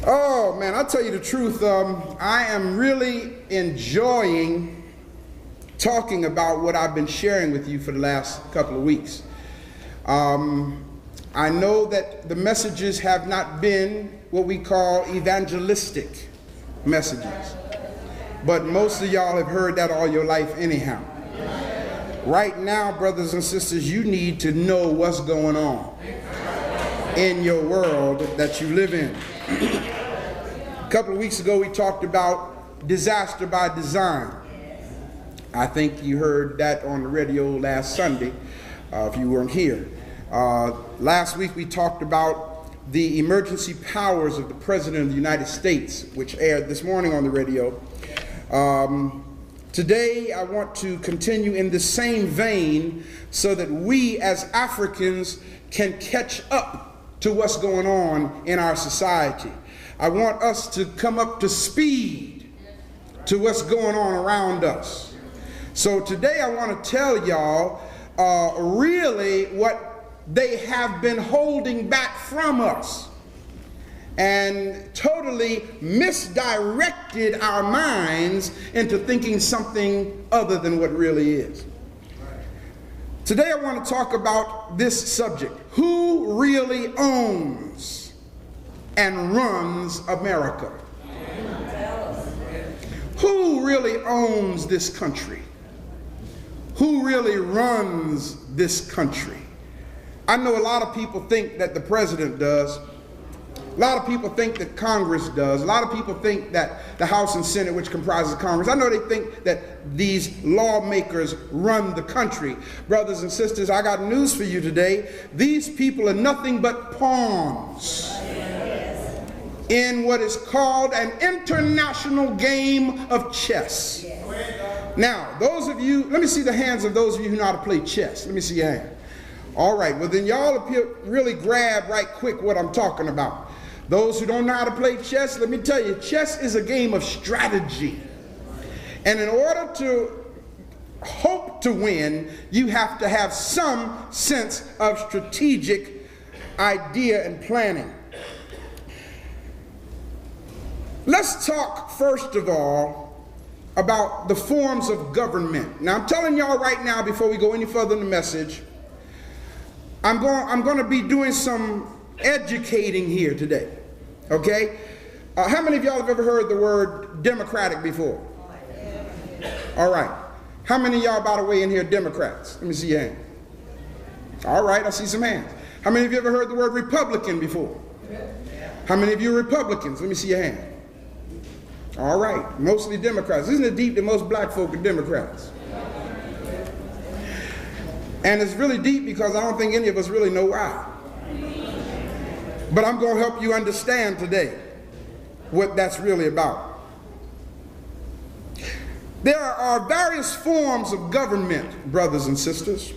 Oh man, I'll tell you the truth. I am really enjoying talking about what I've been sharing with you for the last couple of weeks. I know that the messages have not been what we call evangelistic messages, but most of y'all have heard that all your life anyhow. Right now, brothers and sisters, you need to know what's going on in your world that you live in. A couple of weeks ago, we talked about disaster by design. I think you heard that on the radio last Sunday, if you weren't here. Last week, we talked about the emergency powers of the President of the United States, which aired this morning on the radio. Today, I want to continue in the same vein so that we as Africans can catch up to what's going on in our society. I want us to come up to speed to what's going on around us. So today I want to tell y'all really what they have been holding back from us and totally misdirected our minds into thinking something other than what really is. Today I want to talk about this subject. Who really owns and runs America? Who really owns this country? Who really runs this country? I know a lot of people think that the president does. A lot of people think that Congress does. A lot of people think that the House and Senate, which comprises Congress, I know they think that these lawmakers run the country. Brothers and sisters, I got news for you today. These people are nothing but pawns in what is called an international game of chess. Now, those of you, let me see the hands of those of you who know how to play chess. Let me see your hand. All right, well then y'all really grab right quick what I'm talking about. Those who don't know how to play chess, let me tell you, chess is a game of strategy. And in order to hope to win, you have to have some sense of strategic idea and planning. Let's talk first of all about the forms of government. Now I'm telling y'all right now, before we go any further in the message, I'm going to be doing some educating here today, okay? How many of y'all have ever heard the word Democratic before? All right. How many of y'all, by the way, in here Democrats? Let me see your hand. All right, I see some hands. How many of you ever heard the word Republican before? How many of you are Republicans? Let me see your hand. All right, mostly Democrats. Isn't it deep that most black folk are Democrats? And it's really deep because I don't think any of us really know why. But I'm going to help you understand today what that's really about. There are various forms of government, brothers and sisters.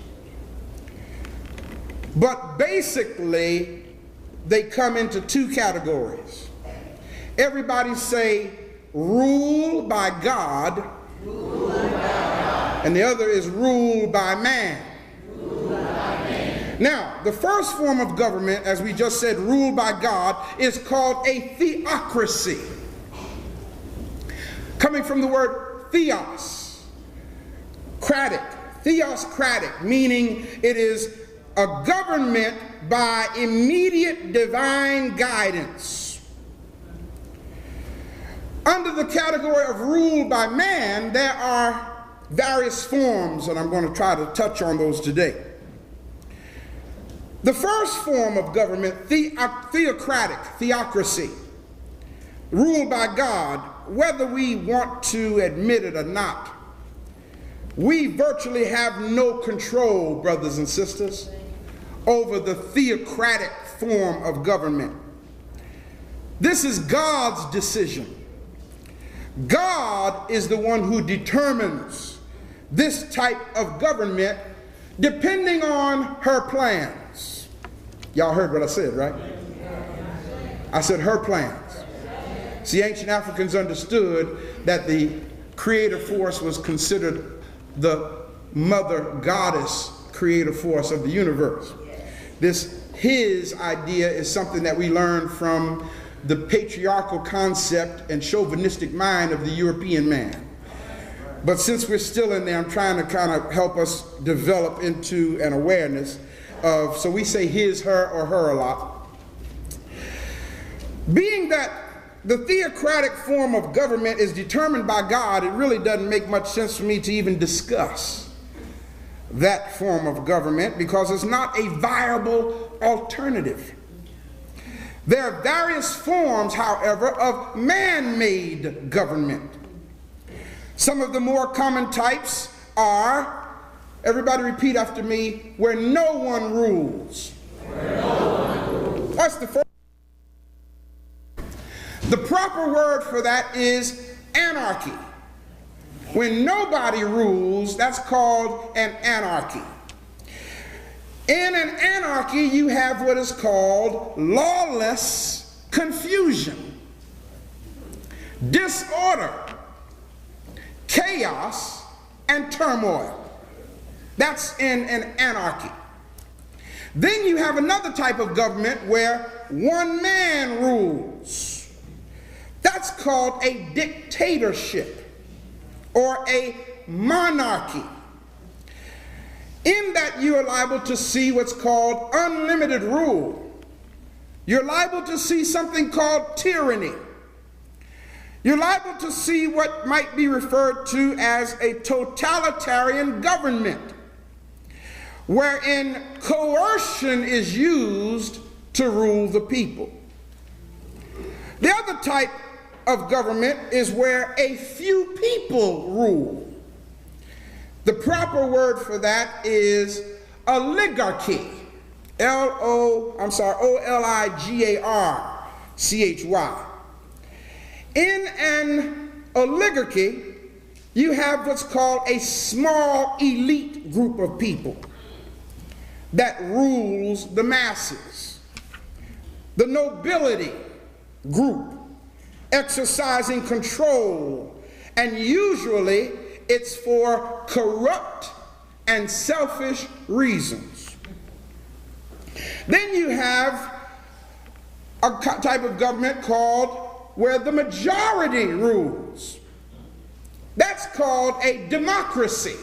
But basically, they come into two categories. Everybody say, rule by God, and the other is rule by man. Now, the first form of government, as we just said, ruled by God, is called a theocracy. Coming from the word theos, cratic, theocratic, meaning it is a government by immediate divine guidance. Under the category of rule by man, there are various forms, and I'm going to try to touch on those today. The first form of government, theocratic, theocracy, ruled by God, whether we want to admit it or not, we virtually have no control, brothers and sisters, over the theocratic form of government. This is God's decision. God is the one who determines this type of government depending on her plans. Y'all heard what I said, right? I said her plans. See, ancient Africans understood that the creative force was considered the mother goddess creative force of the universe. This his idea is something that we learn from the patriarchal concept and chauvinistic mind of the European man. But since we're still in there, I'm trying to kind of help us develop into an awareness of, so we say his, her, or her a lot. Being that the theocratic form of government is determined by God, it really doesn't make much sense for me to even discuss that form of government because it's not a viable alternative. There are various forms, however, of man-made government. Some of the more common types are, everybody repeat after me, where no one rules. Where no one rules. That's the first. The proper word for that is anarchy. When nobody rules, that's called an anarchy. In an anarchy, you have what is called lawless confusion, disorder, chaos, and turmoil. That's in an anarchy. Then you have another type of government where one man rules. That's called a dictatorship or a monarchy. In that you are liable to see what's called unlimited rule. You're liable to see something called tyranny. You're liable to see what might be referred to as a totalitarian government, wherein coercion is used to rule the people. The other type of government is where a few people rule. The proper word for that is oligarchy. O-L-I-G-A-R-C-H-Y. In an oligarchy, you have what's called a small elite group of people that rules the masses. The nobility group exercising control, and usually it's for corrupt and selfish reasons. Then you have a type of government called where the majority rules. That's called a democracy.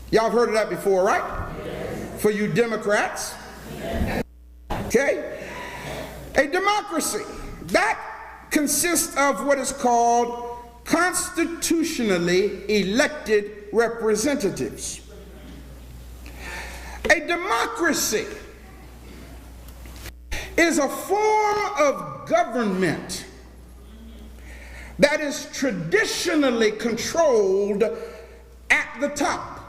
Y'all have heard of that before, right? Yes. For you Democrats. Yes. Okay? A democracy. That consists of what is called constitutionally elected representatives. A democracy is a form of government that is traditionally controlled at the top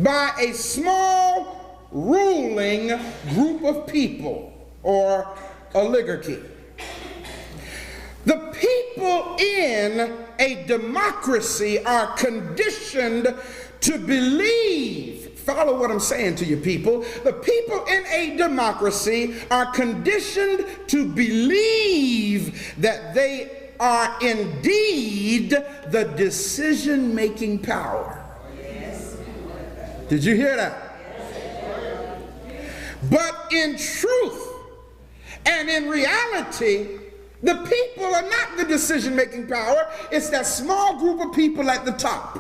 by a small ruling group of people or oligarchy. The people in a democracy are conditioned to believe. Follow what I'm saying to you, people. The people in a democracy are conditioned to believe that they are indeed the decision-making power. Yes. Did you hear that? Yes. But in truth and in reality, the people are not the decision-making power. It's that small group of people at the top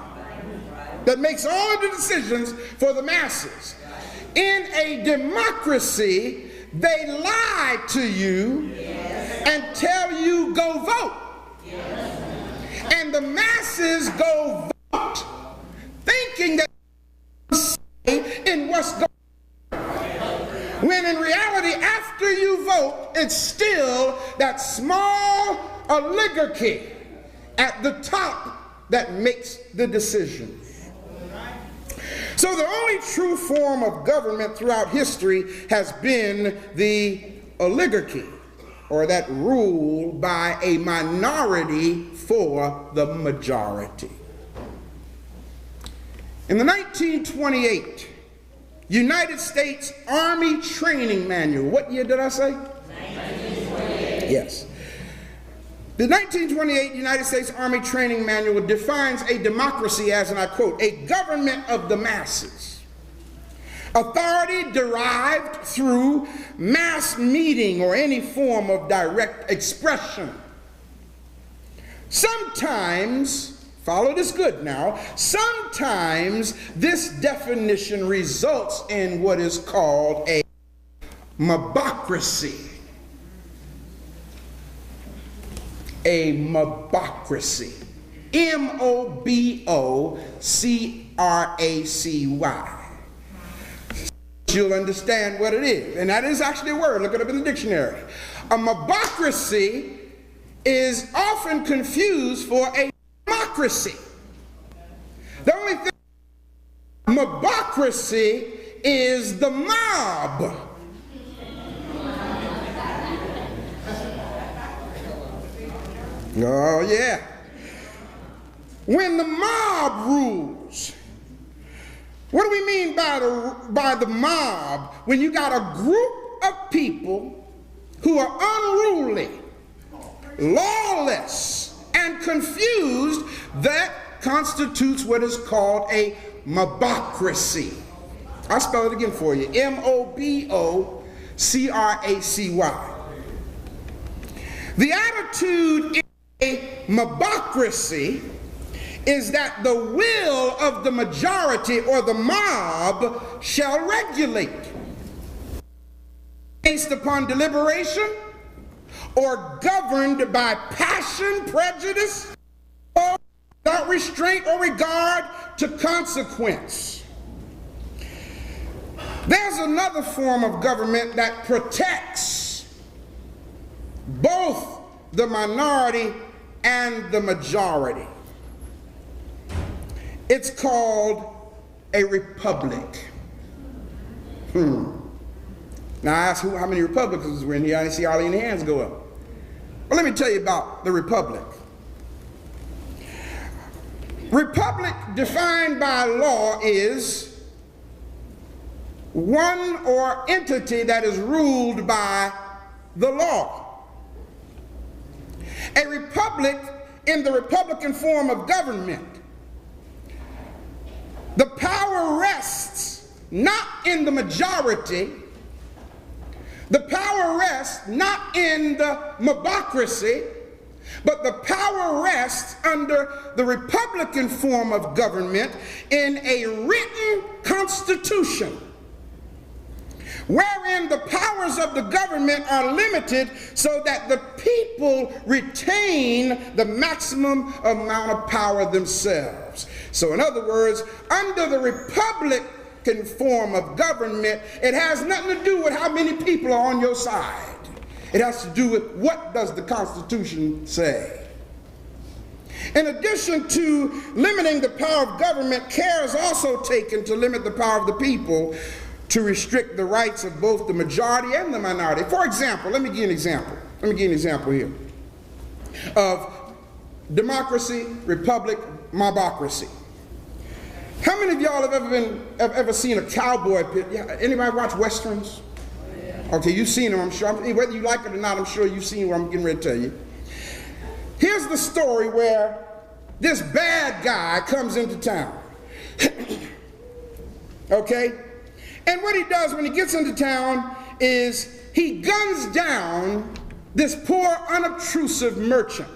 that makes all of the decisions for the masses. In a democracy, they lie to you and tell you go vote. And the masses go vote thinking that in what's going on. When in reality, after you vote, it's still that small oligarchy at the top that makes the decisions. So the only true form of government throughout history has been the oligarchy, or that rule by a minority for the majority. In the 1928 United States Army Training Manual, what year did I say? 1928. Yes. The 1928 United States Army Training Manual defines a democracy as, and I quote, a government of the masses, Authority derived through mass meeting or any form of direct expression. Sometimes, follow this good now, sometimes this definition results in what is called a mobocracy. A mobocracy. M-O-B-O-C-R-A-C-Y. You'll understand what it is. And that is actually a word. Look it up in the dictionary. A mobocracy is often confused for a democracy. The only thing, mobocracy is the mob. Oh yeah. When the mob rules, what do we mean by the mob? When you got a group of people who are unruly, lawless, and confused, that constitutes what is called a mobocracy. I'll spell it again for you. M-O-B-O-C-R-A-C-Y. The attitude in a mobocracy is that the will of the majority or the mob shall regulate based upon deliberation or governed by passion, prejudice, or without restraint or regard to consequence. There's another form of government that protects both the minority and the majority. It's called a republic. Now I asked how many Republicans were in here. I didn't see all any hands go up. Well, let me tell you about the republic. Republic, defined by law, is one or entity that is ruled by the law. A republic, in the Republican form of government, the power rests not in the majority, the power rests not in the mobocracy, but the power rests under the Republican form of government in a written constitution, wherein the powers of the government are limited so that the people retain the maximum amount of power themselves. So in other words, under the Republican form of government, it has nothing to do with how many people are on your side. It has to do with what does the Constitution say. In addition to limiting the power of government, care is also taken to limit the power of the people, to restrict the rights of both the majority and the minority. For example, let me give you an example. Let me give you an example here of democracy, republic, mobocracy. How many of y'all have ever seen a cowboy pit? Yeah, anybody watch westerns? Okay, you've seen them, I'm sure. Whether you like it or not, I'm sure you've seen what I'm getting ready to tell you. Here's the story where this bad guy comes into town. Okay? And what he does when he gets into town is he guns down this poor, unobtrusive merchant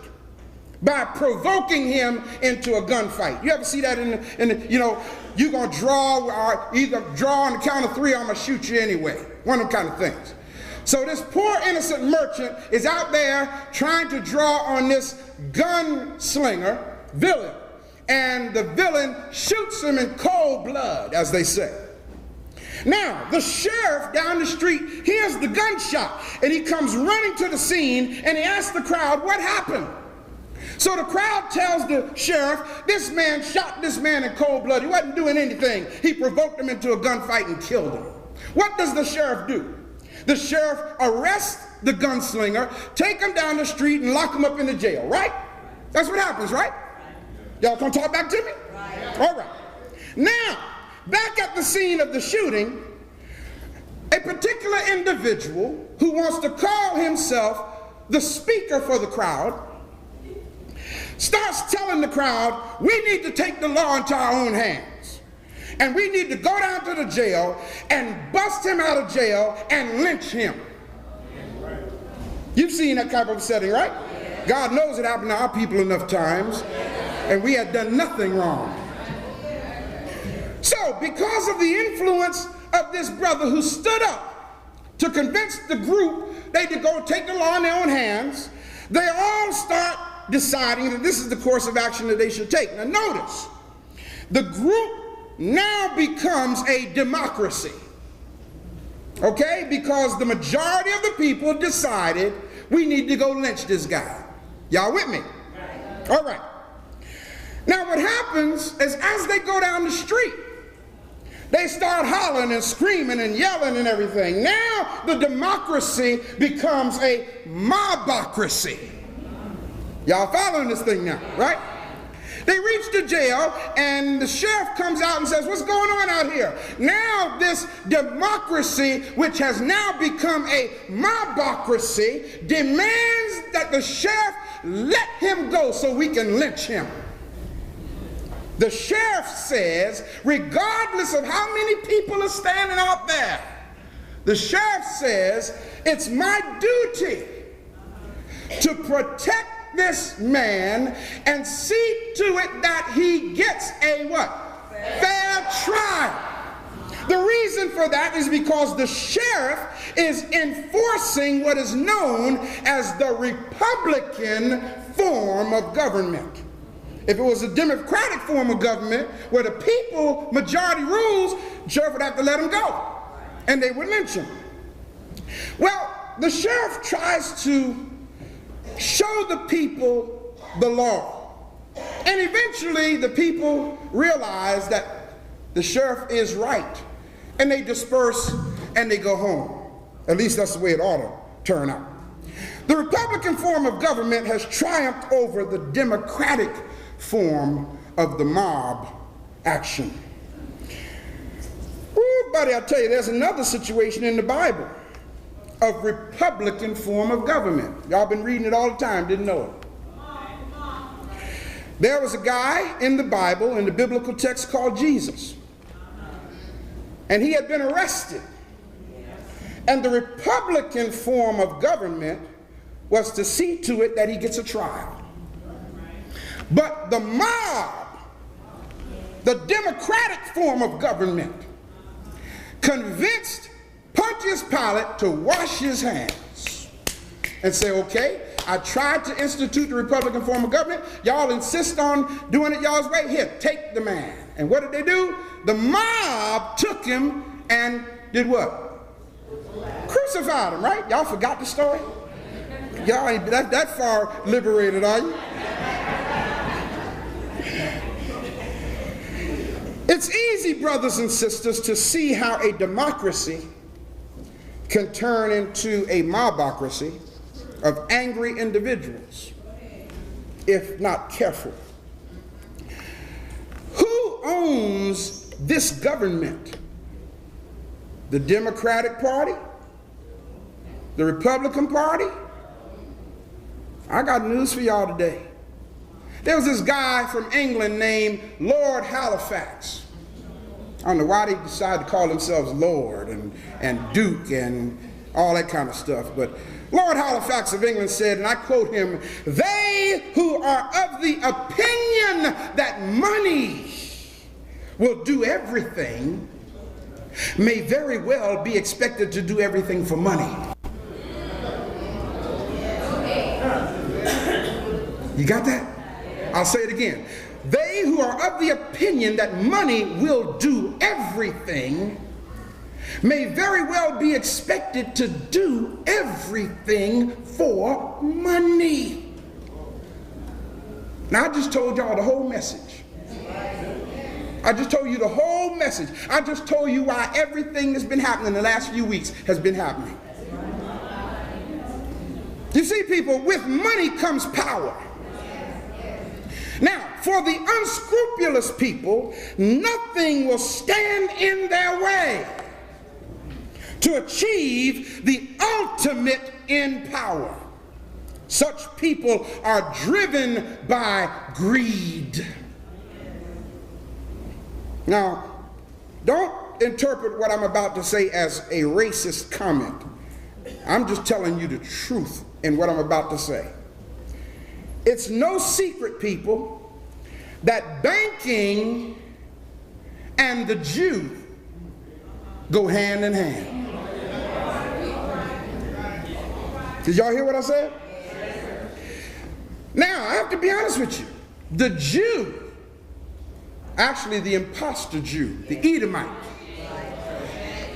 by provoking him into a gunfight. You ever see that in the you know, you're going to draw, or either draw on the count of 3 or I'm going to shoot you anyway. One of them kind of things. So this poor innocent merchant is out there trying to draw on this gunslinger, villain, and the villain shoots him in cold blood, as they say. Now, the sheriff down the street hears the gunshot, and he comes running to the scene, and he asks the crowd, what happened? So the crowd tells the sheriff, this man shot this man in cold blood. He wasn't doing anything. He provoked him into a gunfight and killed him. What does the sheriff do? The sheriff arrests the gunslinger, take him down the street, and lock him up in the jail, right? That's what happens, right? Y'all gonna talk back to me? Right. All right. Now, back at the scene of the shooting, a particular individual who wants to call himself the speaker for the crowd starts telling the crowd, we need to take the law into our own hands. and we need to go down to the jail and bust him out of jail and lynch him. You've seen that type of setting, right? God knows it happened to our people enough times, and we had done nothing wrong. So, because of the influence of this brother who stood up to convince the group they could go take the law in their own hands, they all start deciding that this is the course of action that they should take. Now notice, the group now becomes a democracy. Okay? Because the majority of the people decided we need to go lynch this guy. Y'all with me? All right. Now what happens is as they go down the street, they start hollering and screaming and yelling and everything. Now the democracy becomes a mobocracy. Y'all following this thing now, right? They reach the jail and the sheriff comes out and says, what's going on out here? Now this democracy, which has now become a mobocracy, demands that the sheriff let him go so we can lynch him. The sheriff says, regardless of how many people are standing out there, the sheriff says, it's my duty to protect this man and see to it that he gets a what? Fair trial. The reason for that is because the sheriff is enforcing what is known as the Republican form of government. If it was a democratic form of government where the people majority rules, the sheriff would have to let him go and they would lynch him. Well, the sheriff tries to show the people the law, and eventually the people realize that the sheriff is right, and they disperse and they go home. At least that's the way it ought to turn out. The Republican form of government has triumphed over the democratic form of the mob action. Ooh, buddy, I'll tell you, there's another situation in the Bible of Republican form of government. Y'all been reading it all the time, didn't know it. There was a guy in the Bible, in the biblical text, called Jesus. And he had been arrested. And the Republican form of government was to see to it that he gets a trial. But the mob, the democratic form of government, convinced Pontius Pilate to wash his hands and say, okay, I tried to institute the Republican form of government. Y'all insist on doing it y'all's way. Here, take the man. And what did they do? The mob took him and did what? Crucified him, right? Y'all forgot the story? Y'all ain't that far liberated, are you? It's easy, brothers and sisters, to see how a democracy can turn into a mobocracy of angry individuals if not careful. Who owns this government? The Democratic Party? The Republican Party? I got news for y'all today. There was this guy from England named Lord Halifax. I don't know why they decided to call themselves Lord and Duke and all that kind of stuff, but Lord Halifax of England said, and I quote him, "They who are of the opinion that money will do everything may very well be expected to do everything for money." You got that? I'll say it again. They who are of the opinion that money will do everything may very well be expected to do everything for money. Now, I just told y'all the whole message. I just told you the whole message. I just told you why everything that's been happening the last few weeks has been happening. You see, people, with money comes power. Now, for the unscrupulous people, nothing will stand in their way to achieve the ultimate in power. Such people are driven by greed. Now, Don't interpret what I'm about to say as a racist comment. I'm just telling you the truth in what I'm about to say. It's no secret, people, that banking and the Jew go hand in hand. Did y'all hear what I said? Now, I have to be honest with you. The Jew, actually the imposter Jew, the Edomite,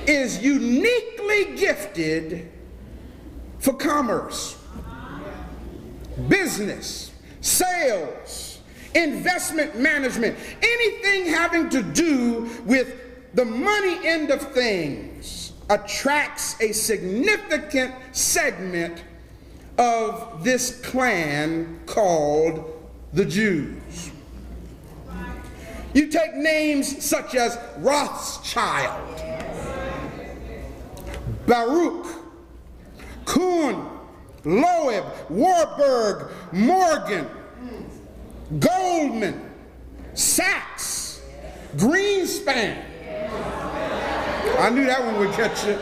is uniquely gifted for commerce, business, sales, investment management, anything having to do with the money end of things attracts a significant segment of this clan called the Jews. You take names such as Rothschild, Baruch, Kuhn, Loeb, Warburg, Morgan, Goldman, Sachs, Greenspan. I knew that one would catch you.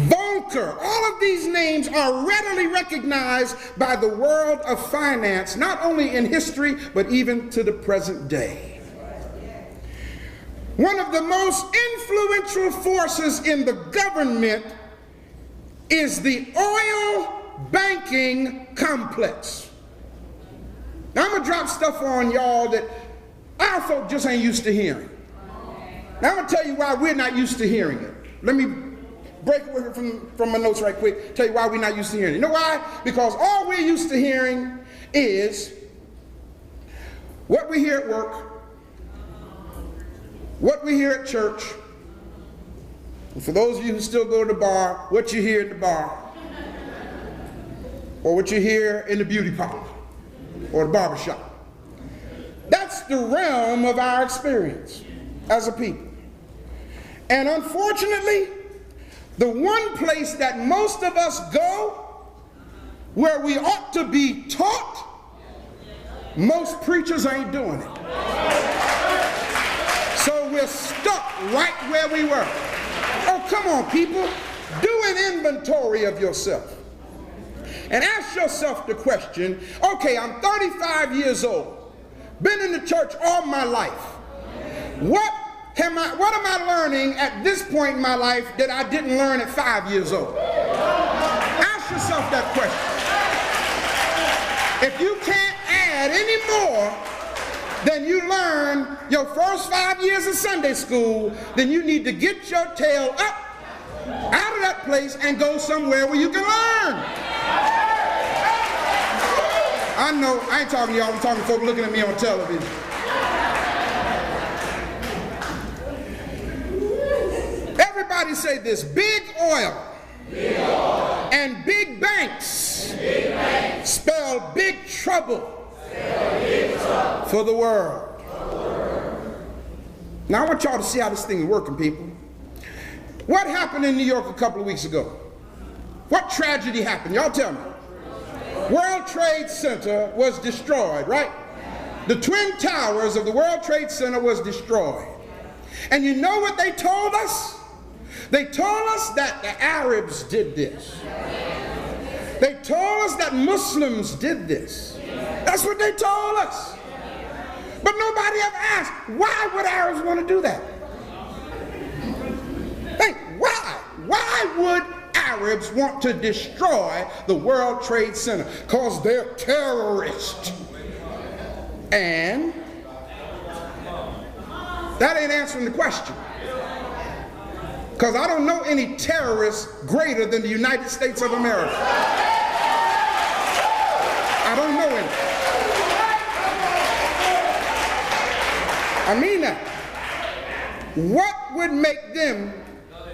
Volcker. All of these names are readily recognized by the world of finance, not only in history, but even to the present day. One of the most influential forces in the government is the oil banking complex. Now I'm gonna drop stuff on y'all that our folk just ain't used to hearing. Now I'm gonna tell you why we're not used to hearing it. Let me break away from my notes right quick, tell you why we're not used to hearing it. You know why? Because all we're used to hearing is what we hear at work, what we hear at church, and for those of you who still go to the bar, what you hear at the bar, or what you hear in the beauty parlor, or the barbershop. That's the realm of our experience as a people. And unfortunately, the one place that most of us go where we ought to be taught, most preachers ain't doing it. So we're stuck right where we were. Oh, come on, people. Do an inventory of yourself. And ask yourself the question, okay, I'm 35 years old, been in the church all my life. What am I learning at this point in my life that I didn't learn at 5 years old? Ask yourself that question. If you can't add any more than you learned your first 5 years of Sunday school, then you need to get your tail up out of that place and go somewhere where you can learn. I know, I ain't talking to y'all, I'm talking to folks looking at me on television. Everybody say this: big oil, and big banks, spell big trouble, for the world. Now I want y'all to see how this thing is working, people. What happened in New York a couple of weeks ago? What tragedy happened? Y'all tell me. World Trade Center was destroyed, right? The Twin Towers of the World Trade Center was destroyed. And you know what they told us? They told us that the Arabs did this. They told us that Muslims did this. That's what they told us. But nobody ever asked, why would Arabs want to do that? Think, why? Why would Arabs want to destroy the World Trade Center? Because they're terrorists. And that ain't answering the question. Because I don't know any terrorists greater than the United States of America. I don't know any. I mean that. What would make them,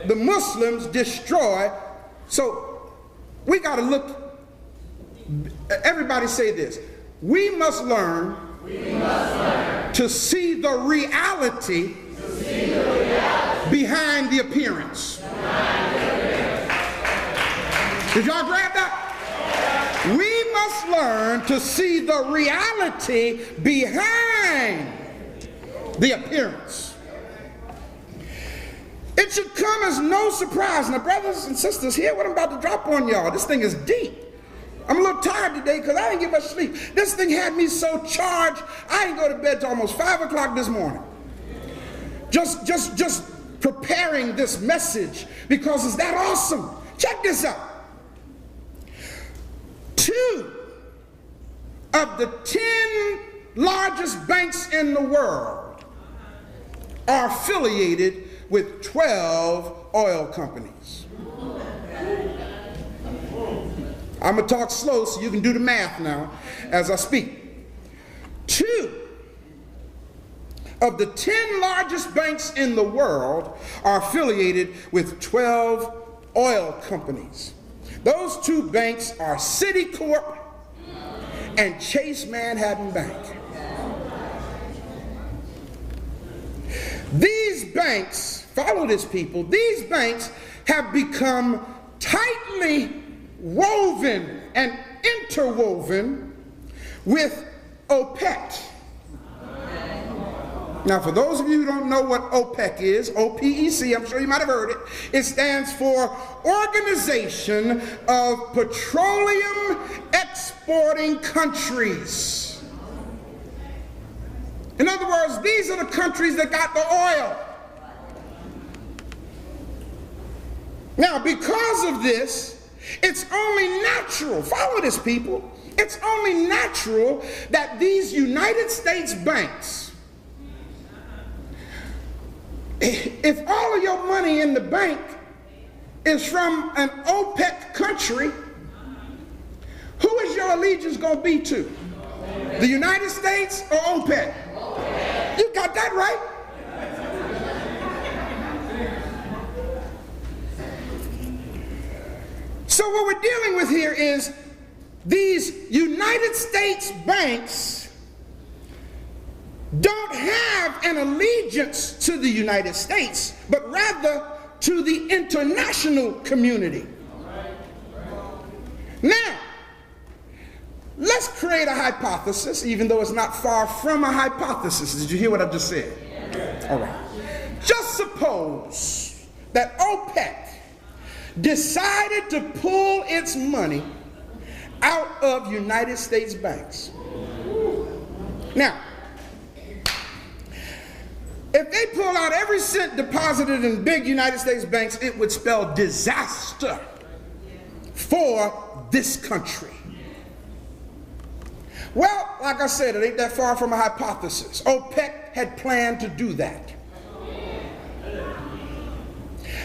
the Muslims, destroy? So we got to look. Everybody say this: we must learn, to see the reality, behind the appearance. Did y'all grab that? We must learn to see the reality behind the appearance. It should come as no surprise. Now, brothers and sisters, hear what I'm about to drop on y'all. This thing is deep. I'm a little tired today because I didn't get much sleep. This thing had me so charged, I didn't go to bed till almost 5 o'clock this morning. Just preparing this message because it's that awesome. Check this out. 2 of the 10 largest banks in the world are affiliated with 12 oil companies. I'm going to talk slow so you can do the math now as I speak. 2 of the 10 largest banks in the world are affiliated with 12 oil companies. Those 2 banks are Citicorp and Chase Manhattan Bank. These banks, follow this people, these banks have become tightly woven and interwoven with OPEC. Now, for those of you who don't know what OPEC is, OPEC, I'm sure you might have heard it, it stands for Organization of Petroleum Exporting Countries. In other words, these are the countries that got the oil. Now, because of this, it's only natural, follow this people, it's only natural that these United States banks, if all of your money in the bank is from an OPEC country, who is your allegiance going to be to? The United States or OPEC? You got that right. So what we're dealing with here is these United States banks don't have an allegiance to the United States, but rather to the international community. Now, let's create a hypothesis, even though it's not far from a hypothesis. Did you hear what I just said? All right. Just suppose that OPEC decided to pull its money out of United States banks. Now, if they pull out every cent deposited in big United States banks, it would spell disaster for this country. Well, like I said, it ain't that far from a hypothesis. OPEC had planned to do that.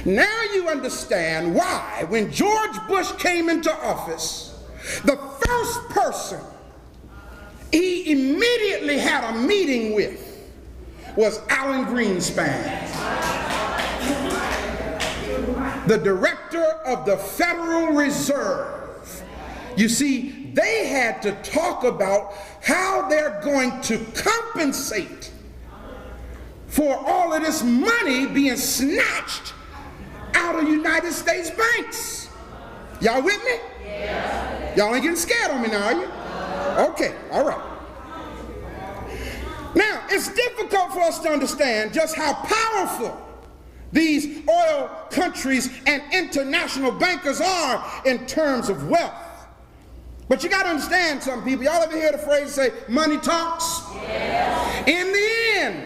Now you understand why, when George Bush came into office, the first person he immediately had a meeting with was Alan Greenspan, the director of the Federal Reserve. You see, they had to talk about how they're going to compensate for all of this money being snatched out of United States banks. Y'all with me? Yeah. Y'all ain't getting scared on me now, are you? Okay, all right. Now, it's difficult for us to understand just how powerful these oil countries and international bankers are in terms of wealth. But you got to understand something, people. Y'all ever hear the phrase say, money talks? Yeah. In the end,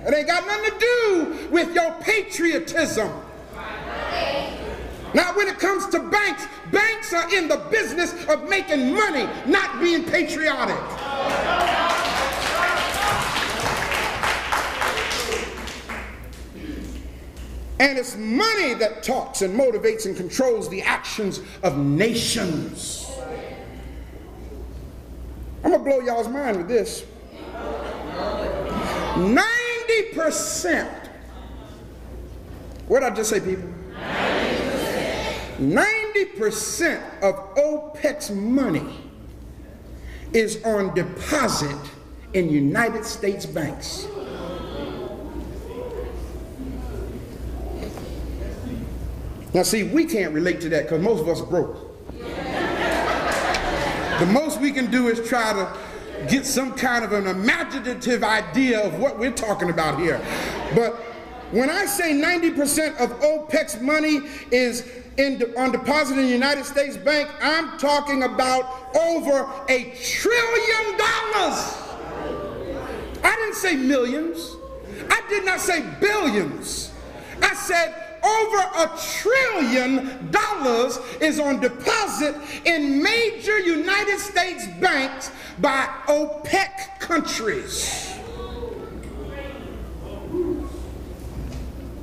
it ain't got nothing to do with your patriotism. Now, when it comes to banks, banks are in the business of making money, not being patriotic. And it's money that talks and motivates and controls the actions of nations. I'm going to blow y'all's mind with this. 90%. What did I just say, people? 90% of OPEC's money is on deposit in United States banks. Now see, we can't relate to that because most of us are broke. The most we can do is try to get some kind of an imaginative idea of what we're talking about here. But when I say 90% of OPEC's money is on deposit in the United States Bank, I'm talking about over $1 trillion. I didn't say millions. I did not say billions. I said over $1 trillion is on deposit in major United States banks by OPEC countries.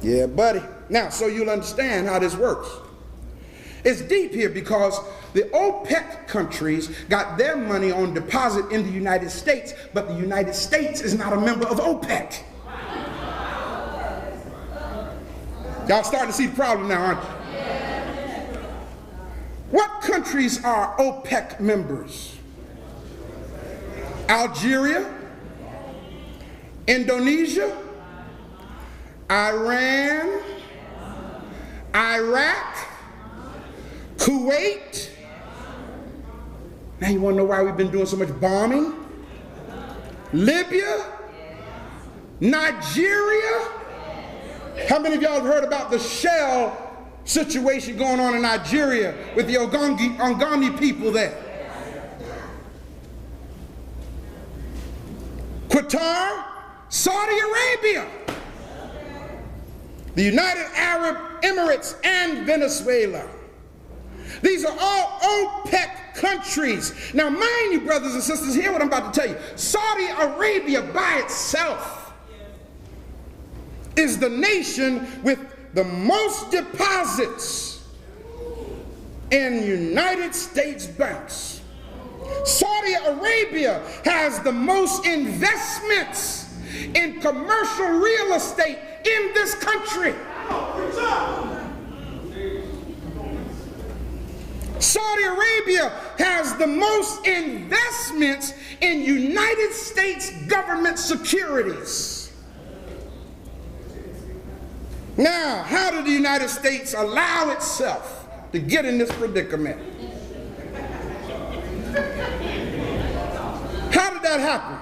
Yeah, buddy. Now, so you'll understand how this works. It's deep here because the OPEC countries got their money on deposit in the United States, but the United States is not a member of OPEC. Y'all starting to see the problem now, aren't you? What countries are OPEC members? Algeria, Indonesia, Iran, Iraq, Kuwait. Now you want to know why we've been doing so much bombing? Libya, Nigeria. How many of y'all have heard about the shell situation going on in Nigeria with the Ogoni people there? Qatar, Saudi Arabia, the United Arab Emirates, and Venezuela. These are all OPEC countries. Now, mind you, brothers and sisters, hear what I'm about to tell you. Saudi Arabia by itself is the nation with the most deposits in United States banks. Saudi Arabia has the most investments in commercial real estate in this country. Saudi Arabia has the most investments in United States government securities. Now, how did the United States allow itself to get in this predicament? How did that happen?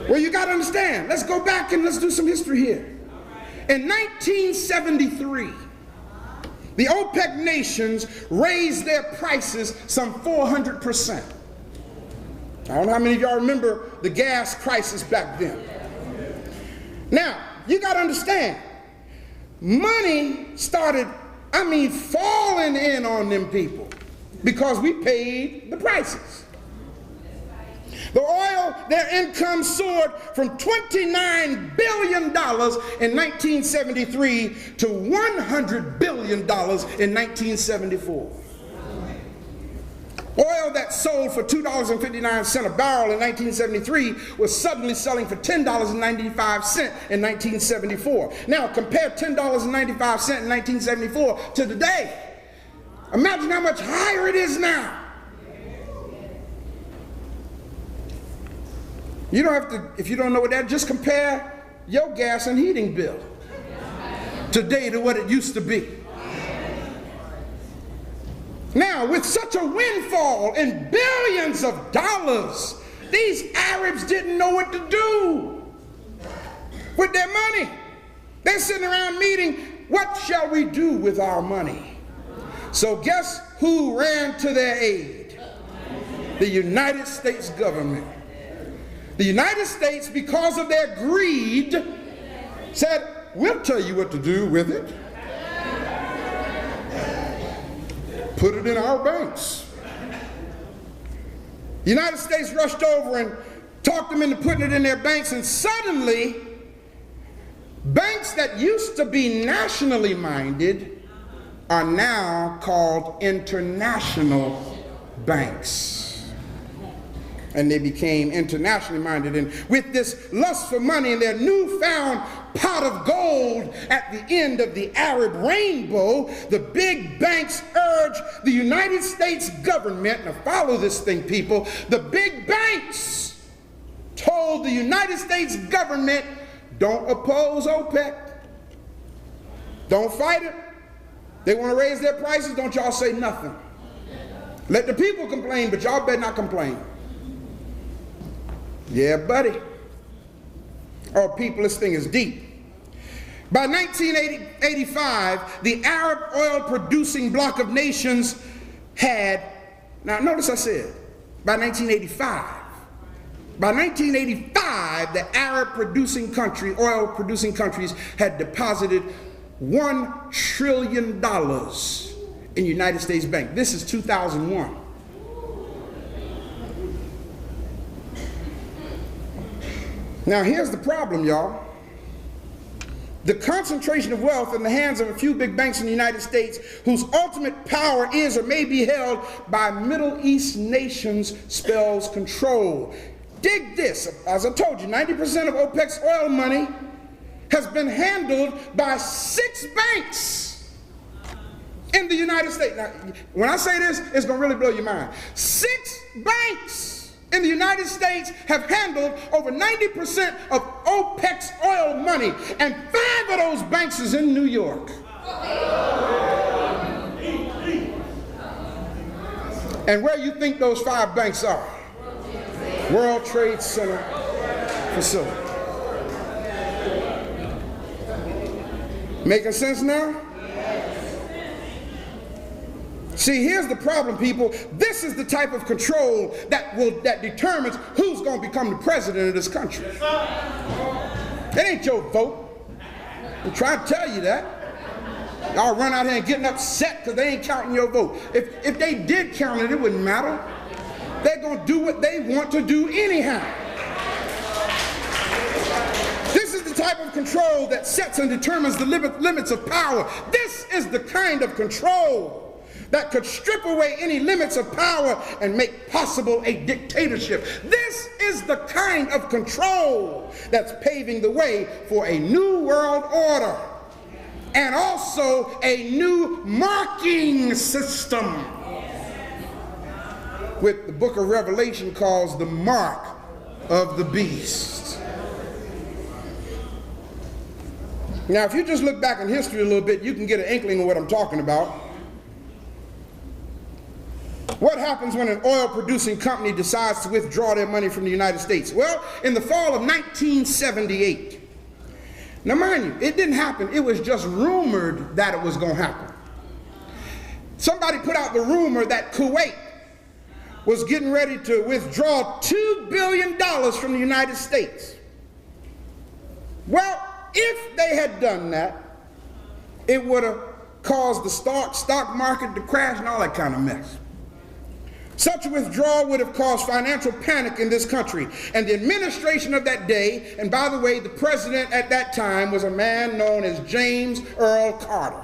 Well, you got to understand. Let's go back and let's do some history here. In 1973, the OPEC nations raised their prices some 400%. I don't know how many of y'all remember the gas crisis back then. Now, you got to understand, money started, falling in on them people because we paid the prices. The oil, their income soared from $29 billion in 1973 to $100 billion in 1974. Oil that sold for $2.59 a barrel in 1973 was suddenly selling for $10.95 in 1974. Now compare $10.95 in 1974 to today. Imagine how much higher it is now. You don't have to, if you don't know what that, just compare your gas and heating bill today to what it used to be. Now, with such a windfall in billions of dollars, these Arabs didn't know what to do with their money. They're sitting around meeting, what shall we do with our money? So guess who ran to their aid? The United States government. The United States, because of their greed, said, we'll tell you what to do with it. Put it in our banks. The United States rushed over and talked them into putting it in their banks, and suddenly, banks that used to be nationally minded are now called international banks. And they became internationally minded. And with this lust for money and their newfound pot of gold at the end of the Arab rainbow, the big banks urged the United States government, now follow this thing, people, the big banks told the United States government, don't oppose OPEC. Don't fight it. They want to raise their prices, don't y'all say nothing. Let the people complain, but y'all better not complain. Yeah, buddy. Oh, people, this thing is deep. By 1985, the Arab oil-producing bloc of nations had, now notice I said, by 1985. By 1985, the Arab oil-producing countries had deposited $1 trillion in United States Bank. This is 2001. Now here's the problem, y'all. The concentration of wealth in the hands of a few big banks in the United States, whose ultimate power is or may be held by Middle East nations, spells control. Dig this, as I told you, 90% of OPEC's oil money has been handled by 6 banks in the United States. Now, when I say this, it's going to really blow your mind. 6 banks in the United States have handled over 90% of OPEC's oil money, and 5 of those banks is in New York. And where you think those 5 banks are? World Trade Center facility. Making sense now? See, here's the problem, people. This is the type of control that determines who's going to become the president of this country. It ain't your vote. I'm trying to tell you that. Y'all run out here and getting upset because they ain't counting your vote. If they did count it, it wouldn't matter. They're going to do what they want to do anyhow. This is the type of control that sets and determines the limits of power. This is the kind of control that could strip away any limits of power and make possible a dictatorship. This is the kind of control that's paving the way for a new world order and also a new marking system, which the book of Revelation calls the mark of the beast. Now, if you just look back in history a little bit, you can get an inkling of what I'm talking about. What happens when an oil-producing company decides to withdraw their money from the United States? Well, in the fall of 1978, now mind you, it didn't happen. It was just rumored that it was going to happen. Somebody put out the rumor that Kuwait was getting ready to withdraw $2 billion from the United States. Well, if they had done that, it would have caused the stock market to crash and all that kind of mess. Such a withdrawal would have caused financial panic in this country. And the administration of that day, and by the way, the president at that time was a man known as James Earl Carter.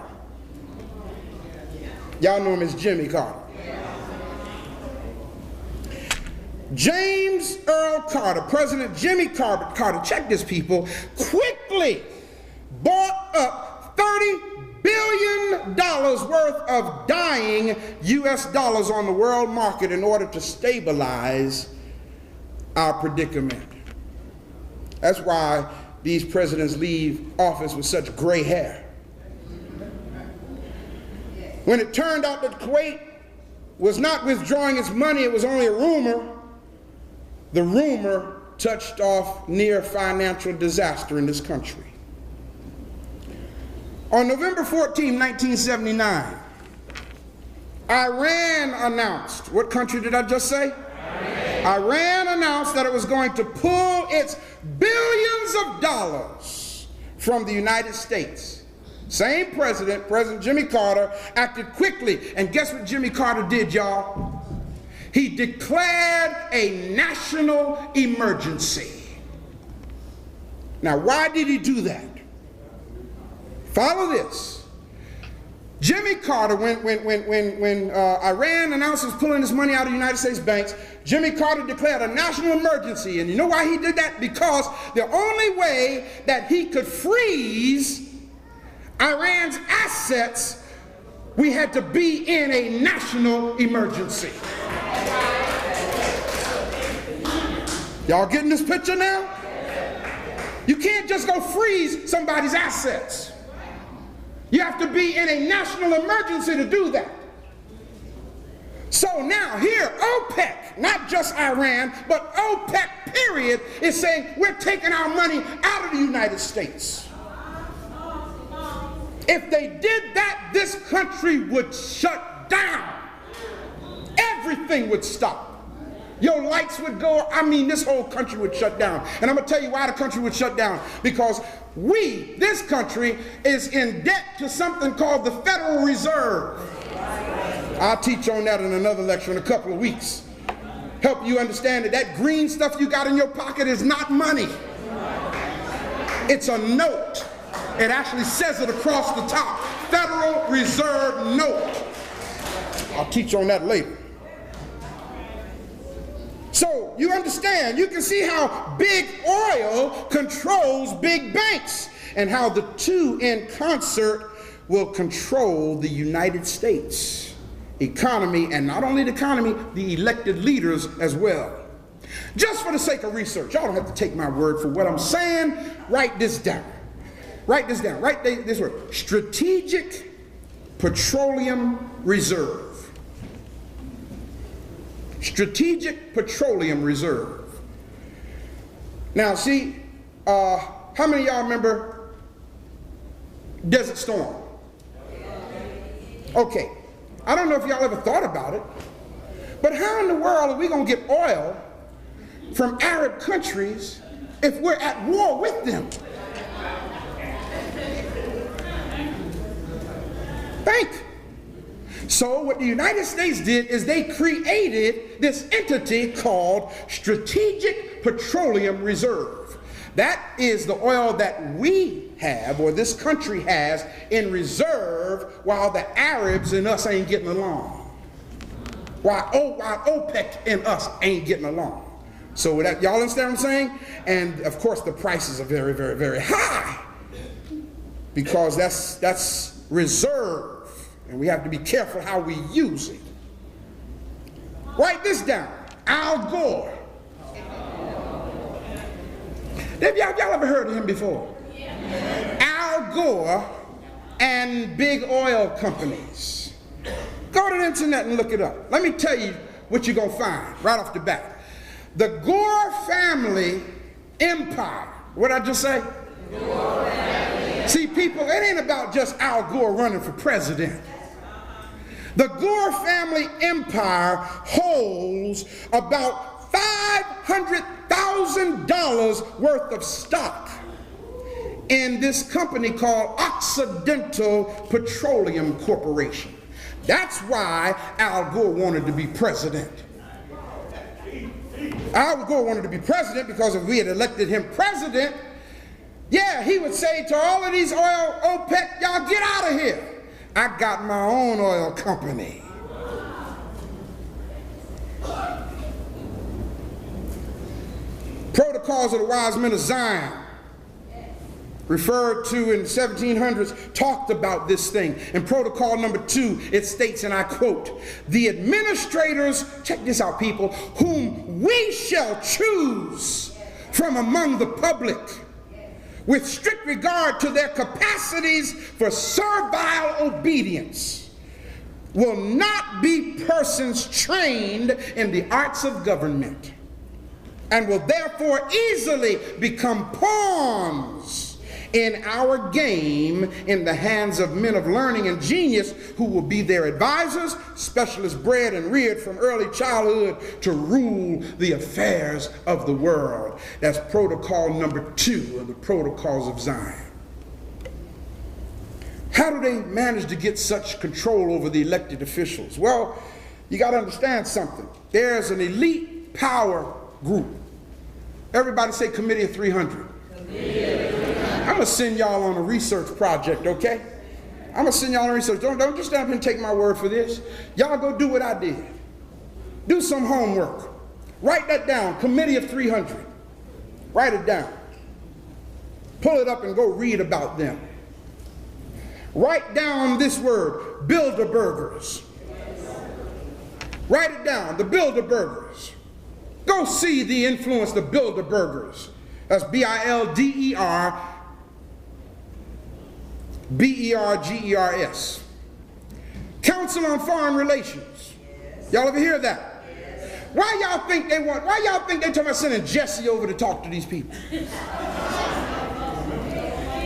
Y'all know him as Jimmy Carter. James Earl Carter, President Jimmy Carter, check this, people, quickly bought up $30 billion worth of dying US dollars on the world market in order to stabilize our predicament. That's why these presidents leave office with such gray hair. When it turned out that Kuwait was not withdrawing its money, it was only a rumor, the rumor touched off near financial disaster in this country. On November 14, 1979, Iran announced, what country did I just say? Iran announced that it was going to pull its billions of dollars from the United States. Same president, President Jimmy Carter, acted quickly, and guess what Jimmy Carter did, y'all? He declared a national emergency. Now, why did he do that? Follow this. Jimmy Carter, when Iran announced it was pulling his money out of the United States banks, Jimmy Carter declared a national emergency. And you know why he did that? Because the only way that he could freeze Iran's assets, we had to be in a national emergency. Y'all getting this picture now? You can't just go freeze somebody's assets. You have to be in a national emergency to do that. So now here, OPEC, not just Iran, but OPEC period, is saying we're taking our money out of the United States. If they did that, this country would shut down. Everything would stop. Your lights would go, I mean, this whole country would shut down. And I'm going to tell you why the country would shut down. Because this country, is in debt to something called the Federal Reserve. I'll teach on that in another lecture in a couple of weeks. Help you understand that that green stuff you got in your pocket is not money. It's a note. It actually says it across the top. Federal Reserve note. I'll teach on that later. So you understand, you can see how big oil controls big banks and how the two in concert will control the United States economy, and not only the economy, the elected leaders as well. Just for the sake of research, y'all don't have to take my word for what I'm saying. Write this down. Write this down. Write this word. Strategic Petroleum Reserve. Strategic Petroleum Reserve. Now, see, how many of y'all remember Desert Storm? Okay, I don't know if y'all ever thought about it, but how in the world are we going to get oil from Arab countries if we're at war with them? Think. So what the United States did is they created this entity called Strategic Petroleum Reserve. That is the oil that we have, or this country has, in reserve while the Arabs and us ain't getting along. While OPEC and us ain't getting along. So y'all understand what I'm saying? And of course the prices are very, very, very high, because that's reserve. And we have to be careful how we use it. Write this down. Al Gore. Have y'all ever heard of him before? Al Gore and big oil companies. Go to the internet and look it up. Let me tell you what you're going to find right off the bat. The Gore family empire. What did I just say? Gore family. See, people, it ain't about just Al Gore running for president. The Gore family empire holds about $500,000 worth of stock in this company called Occidental Petroleum Corporation. That's why Al Gore wanted to be president. Al Gore wanted to be president because if we had elected him president, yeah, he would say to all of these oil OPEC, y'all get out of here. I got my own oil company. Protocols of the Wise Men of Zion, referred to in the 1700s, talked about this thing. In protocol number 2, it states, and I quote, "The administrators," check this out people, "whom we shall choose from among the public, with strict regard to their capacities for servile obedience, will not be persons trained in the arts of government, and will therefore easily become pawns in our game in the hands of men of learning and genius, who will be their advisors, specialists bred and reared from early childhood to rule the affairs of the world." That's protocol number 2 of the Protocols of Zion. How do they manage to get such control over the elected officials? Well, you got to understand something. There's an elite power group. Everybody say Committee of 300. I'm going to send y'all on a research project, okay? I'm going to send y'all on a research. Don't just stand up and take my word for this. Y'all go do what I did. Do some homework. Write that down, Committee of 300. Write it down. Pull it up and go read about them. Write down this word, Bilderbergers. Write it down, the Bilderbergers. Go see the influence of the Bilderbergers. That's Bilderbergers. Council on Foreign Relations. Y'all ever hear that? Why y'all think they talking about sending Jesse over to talk to these people?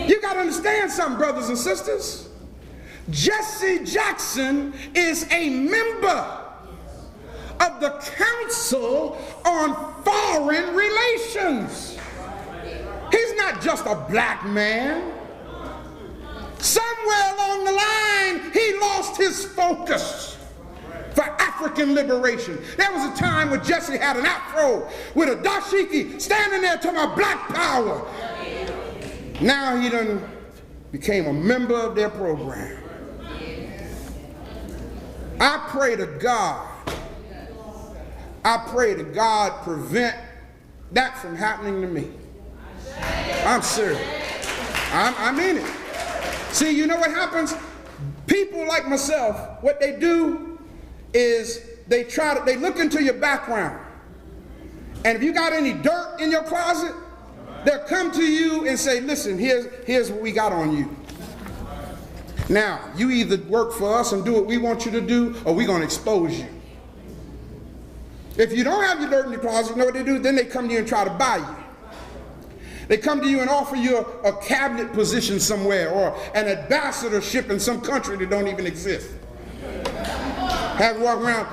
You got to understand something, brothers and sisters. Jesse Jackson is a member of the Council on Foreign Relations. He's not just a black man. Somewhere along the line, he lost his focus for African liberation. There was a time when Jesse had an afro with a dashiki standing there talking about black power. Now he done became a member of their program. I pray to God prevent that from happening to me. I'm serious. I mean it. See, you know what happens? People like myself, what they do is they look into your background. And if you got any dirt in your closet, they'll come to you and say, listen, here's what we got on you. Now, you either work for us and do what we want you to do, or we're going to expose you. If you don't have your dirt in your closet, you know what they do? Then they come to you and try to buy you. They come to you and offer you a cabinet position somewhere or an ambassadorship in some country that don't even exist. Have you walk around,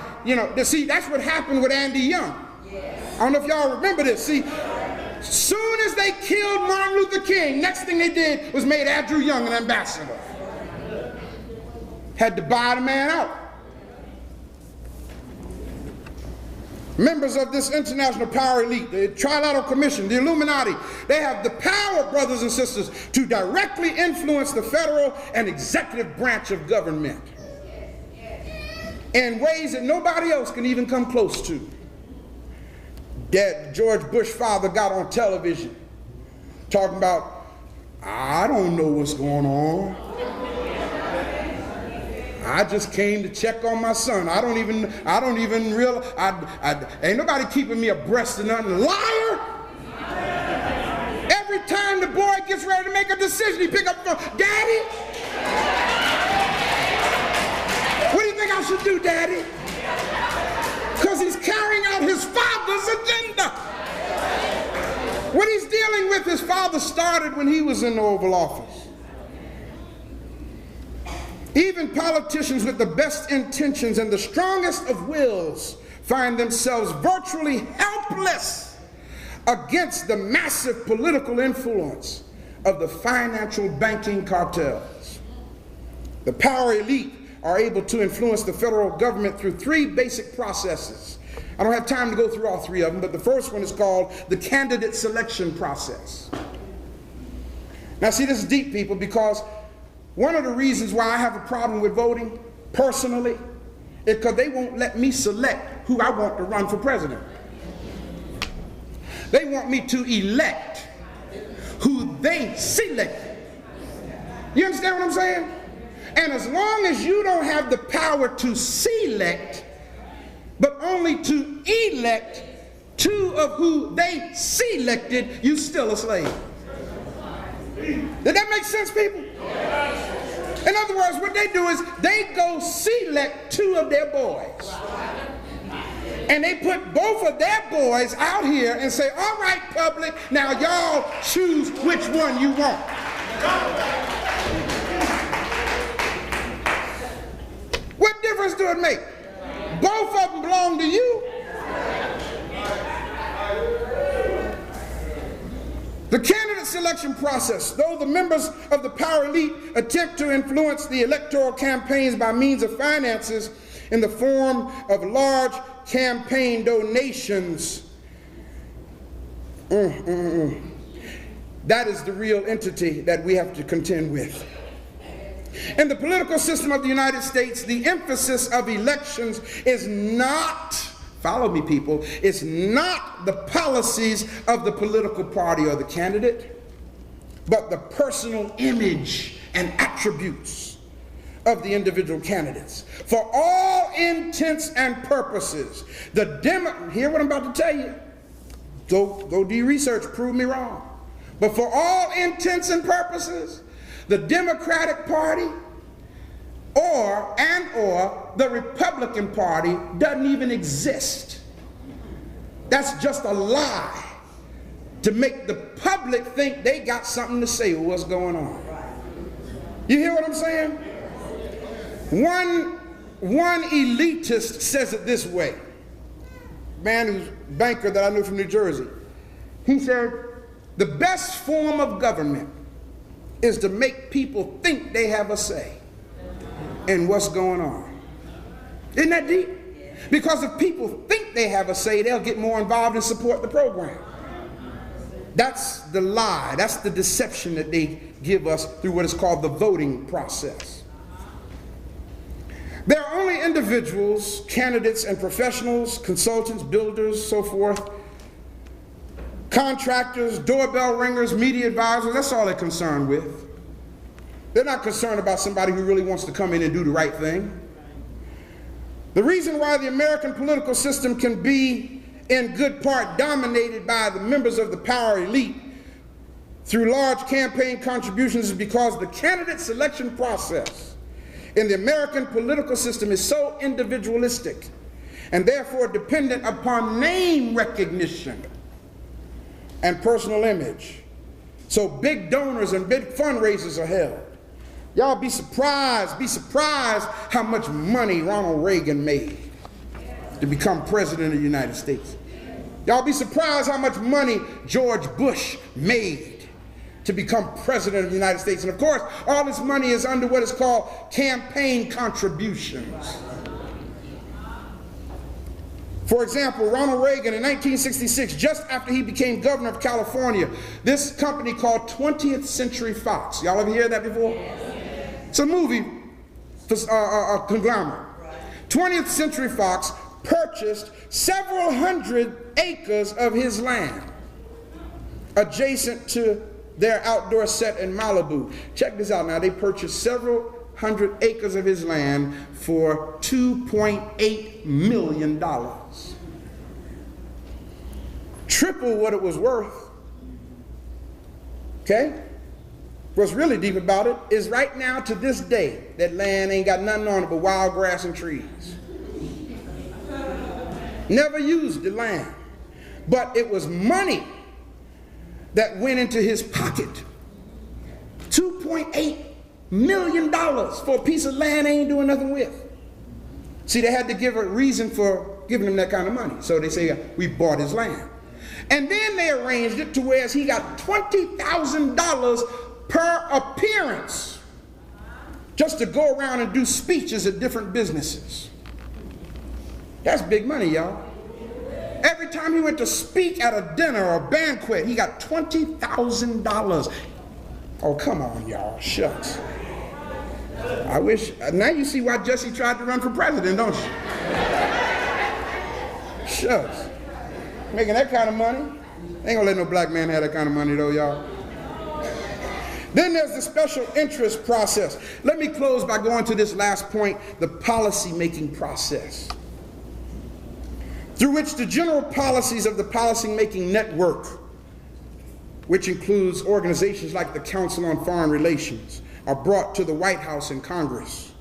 see, that's what happened with Andy Young. I don't know if y'all remember this. See, soon as they killed Martin Luther King, next thing they did was made Andrew Young an ambassador. Had to buy the man out. Members of this international power elite, the Trilateral Commission, the Illuminati, they have the power, brothers and sisters, to directly influence the federal and executive branch of government in ways that nobody else can even come close to. That George Bush father got on television talking about, I don't know what's going on. I just came to check on my son. I don't even realize, ain't nobody keeping me abreast of nothing. Liar! Every time the boy gets ready to make a decision, he pick up the phone. Daddy? What do you think I should do, Daddy? Because he's carrying out his father's agenda. What he's dealing with, his father started when he was in the Oval Office. Even politicians with the best intentions and the strongest of wills find themselves virtually helpless against the massive political influence of the financial banking cartels. The power elite are able to influence the federal government through three basic processes. I don't have time to go through all three of them, but the first one is called the candidate selection process. Now see, this is deep, people, because one of the reasons why I have a problem with voting, personally, is because they won't let me select who I want to run for president. They want me to elect who they select. You understand what I'm saying? And as long as you don't have the power to select, but only to elect two of who they selected, you still a slave. Did that make sense, people? In other words, what they do is they go select two of their boys. And they put both of their boys out here and say, all right, public, now y'all choose which one you want. What difference do it make? Both of them belong to you. The candidate selection process, though the members of the power elite attempt to influence the electoral campaigns by means of finances in the form of large campaign donations, that is the real entity that we have to contend with. In the political system of the United States, the emphasis of elections is not, follow me, people, it's not the policies of the political party or the candidate, but the personal image and attributes of the individual candidates. For all intents and purposes, hear what I'm about to tell you. Go do your research, prove me wrong. But for all intents and purposes, the Democratic Party or the Republican Party doesn't even exist. That's just a lie to make the public think they got something to say with what's going on. You hear what I'm saying? One elitist says it this way. Man who's a banker that I knew from New Jersey. He said, the best form of government is to make people think they have a say in what's going on. Isn't that deep? Because if people think they have a say, they'll get more involved and support the program. That's the lie. That's the deception that they give us through what is called the voting process. There are only individuals, candidates and professionals, consultants, builders, so forth, contractors, doorbell ringers, media advisors. That's all they're concerned with. They're not concerned about somebody who really wants to come in and do the right thing. The reason why the American political system can be in good part dominated by the members of the power elite through large campaign contributions is because the candidate selection process in the American political system is so individualistic and therefore dependent upon name recognition and personal image. So big donors and big fundraisers are held. Y'all be surprised how much money Ronald Reagan made to become president of the United States. Y'all be surprised how much money George Bush made to become president of the United States. And of course, all this money is under what is called campaign contributions. For example, Ronald Reagan in 1966, just after he became governor of California, this company called 20th Century Fox. Y'all ever hear that before? It's a movie conglomerate. 20th Century Fox purchased several hundred acres of his land adjacent to their outdoor set in Malibu. Check this out now. They purchased several hundred acres of his land for $2.8 million. Triple what it was worth. Okay? What's really deep about it is right now to this day, that land ain't got nothing on it but wild grass and trees. Never used the land. But it was money that went into his pocket. $2.8 million for a piece of land they ain't doing nothing with. See, they had to give a reason for giving him that kind of money. So they say, we bought his land. And then they arranged it to where he got $20,000 per appearance just to go around and do speeches at different businesses. That's big money, y'all. Every time he went to speak at a dinner or a banquet, he got $20,000. Oh, come on, y'all. Shucks. I wish. Now you see why Jesse tried to run for president, don't you? Shucks. Making that kind of money. Ain't gonna let no black man have that kind of money, though, y'all. Then there's the special interest process. Let me close by going to this last point, the policy-making process, through which the general policies of the policy-making network, which includes organizations like the Council on Foreign Relations, are brought to the White House and Congress.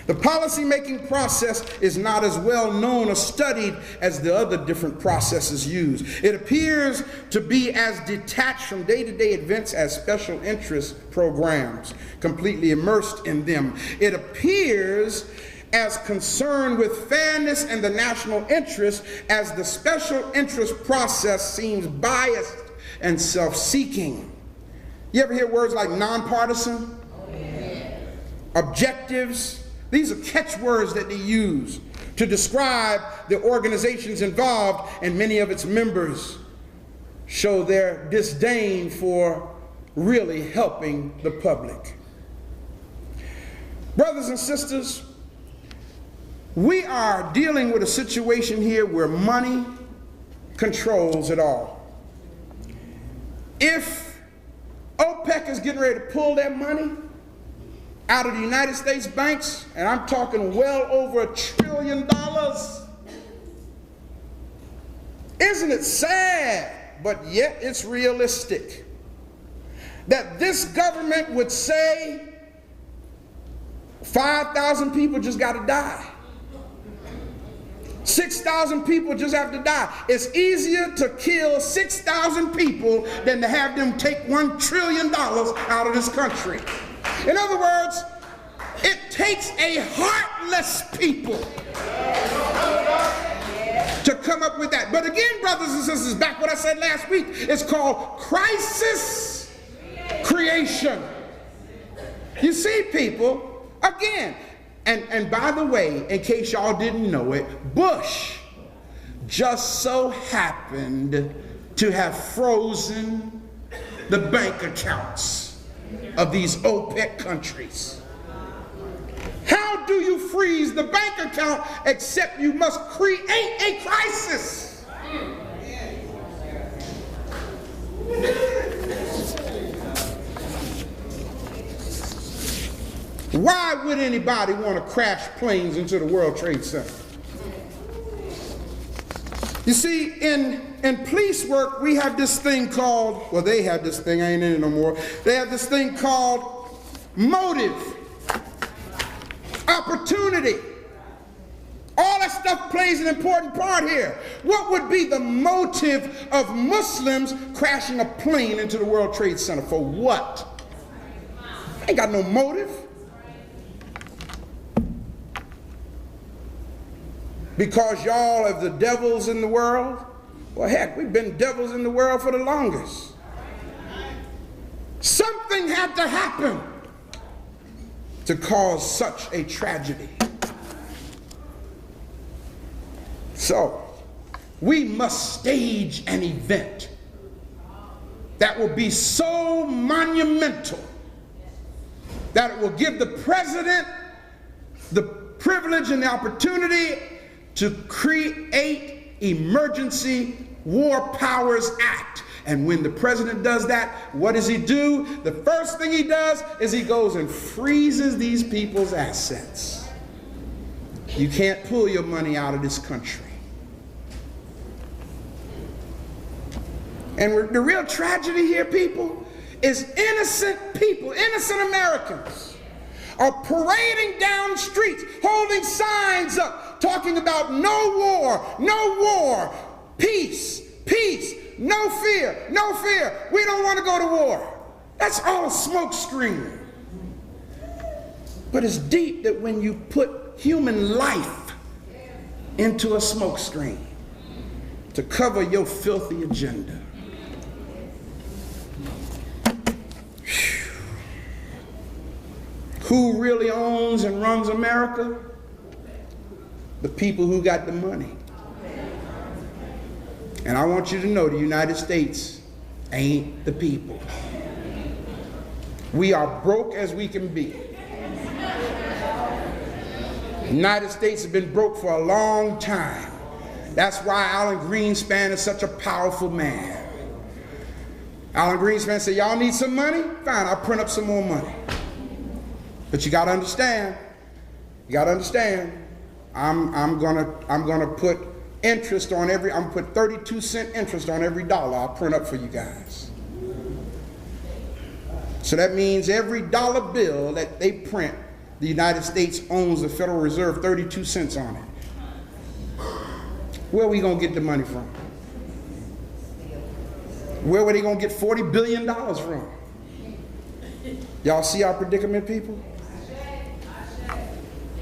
The policy-making process is not as well known or studied as the other different processes used. It appears to be as detached from day-to-day events as special interest programs, completely immersed in them. It appears as concerned with fairness and the national interest as the special interest process seems biased and self-seeking. You ever hear words like nonpartisan, objectives? These are catchwords that they use to describe the organizations involved, and many of its members show their disdain for really helping the public. Brothers and sisters, we are dealing with a situation here where money controls it all. If OPEC is getting ready to pull that money out of the United States banks, and I'm talking well over $1 trillion, isn't it sad, but yet it's realistic, that this government would say, 5,000 people just got to die. 6,000 people just have to die. It's easier to kill 6,000 people than to have them take $1 trillion out of this country. In other words, it takes a heartless people to come up with that. But again, brothers and sisters, back what I said last week, it's called crisis creation. You see, people, again, and by the way, in case y'all didn't know it, Bush just so happened to have frozen the bank accounts of these OPEC countries. How do you freeze the bank account except you must create a crisis? Why would anybody want to crash planes into the World Trade Center? You see, in police work, we have this thing called, well, they have this thing, I ain't in it no more. They have this thing called motive, opportunity. All that stuff plays an important part here. What would be the motive of Muslims crashing a plane into the World Trade Center? For what? Ain't got no motive. Because y'all are the devils in the world? Well, heck, we've been devils in the world for the longest. Something had to happen to cause such a tragedy. So, we must stage an event that will be so monumental that it will give the president the privilege and the opportunity to create Emergency War Powers Act. And when the president does that, what does he do? The first thing he does is he goes and freezes these people's assets. You can't pull your money out of this country. And the real tragedy here, people, is innocent people, innocent Americans, are parading down streets, holding signs up, talking about no war, peace, peace, no fear, no fear. We don't want to go to war. That's all a smoke screen. But it's deep that when you put human life into a smoke screen to cover your filthy agenda. Who really owns and runs America? The people who got the money. And I want you to know the United States ain't the people. We are broke as we can be. The United States has been broke for a long time. That's why Alan Greenspan is such a powerful man. Alan Greenspan said, y'all need some money? Fine, I'll print up some more money. But you got to understand, I'm gonna put interest on every, I'm gonna put 32-cent interest on every dollar I'll print up for you guys. So that means every dollar bill that they print, the United States owns the Federal Reserve 32 cents on it. Where are we gonna get the money from? Where were they gonna get $40 billion from? Y'all see our predicament, people?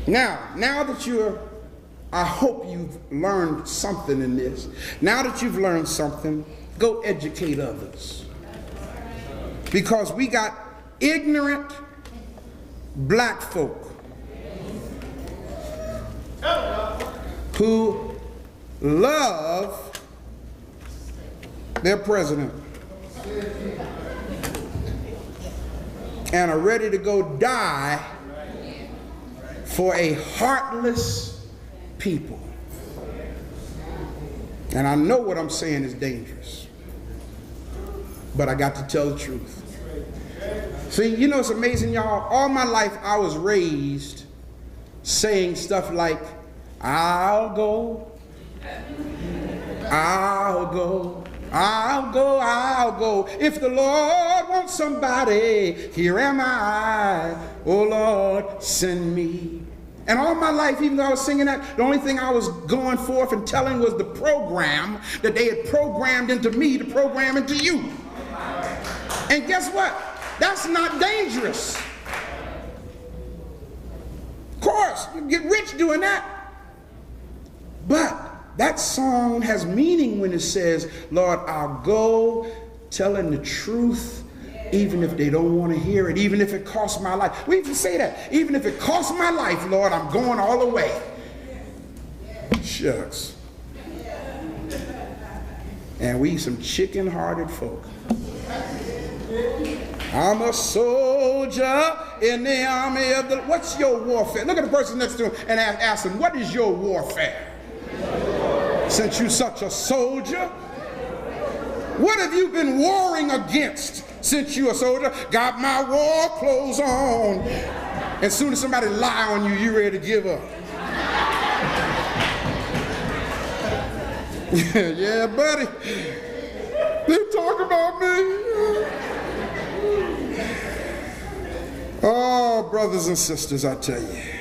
Now that I hope you've learned something in this. Now that you've learned something, go educate others. Because we got ignorant black folk who love their president and are ready to go die for a heartless people. And I know what I'm saying is dangerous, but I got to tell the truth. See, you know, it's amazing, y'all. All my life I was raised saying stuff like, I'll go, I'll go, I'll go, I'll go. If the Lord wants somebody, here am I. oh Lord, send me. And all my life, even though I was singing that, the only thing I was going forth and telling was the program that they had programmed into me to program into you. And guess what? That's not dangerous. Of course, you get rich doing that. But that song has meaning when it says, Lord, I'll go telling the truth, even if they don't want to hear it, even if it costs my life. We even say that. Even if it costs my life, Lord, I'm going all the way. Shucks. And we some chicken-hearted folk. I'm a soldier in the army of the... What's your warfare? Look at the person next to him and ask him, what is your warfare? Since you're such a soldier, what have you been warring against since you're a soldier? Got my war clothes on. As soon as somebody lie on you, you're ready to give up. Yeah, buddy. They talk about me. Oh, brothers and sisters, I tell you.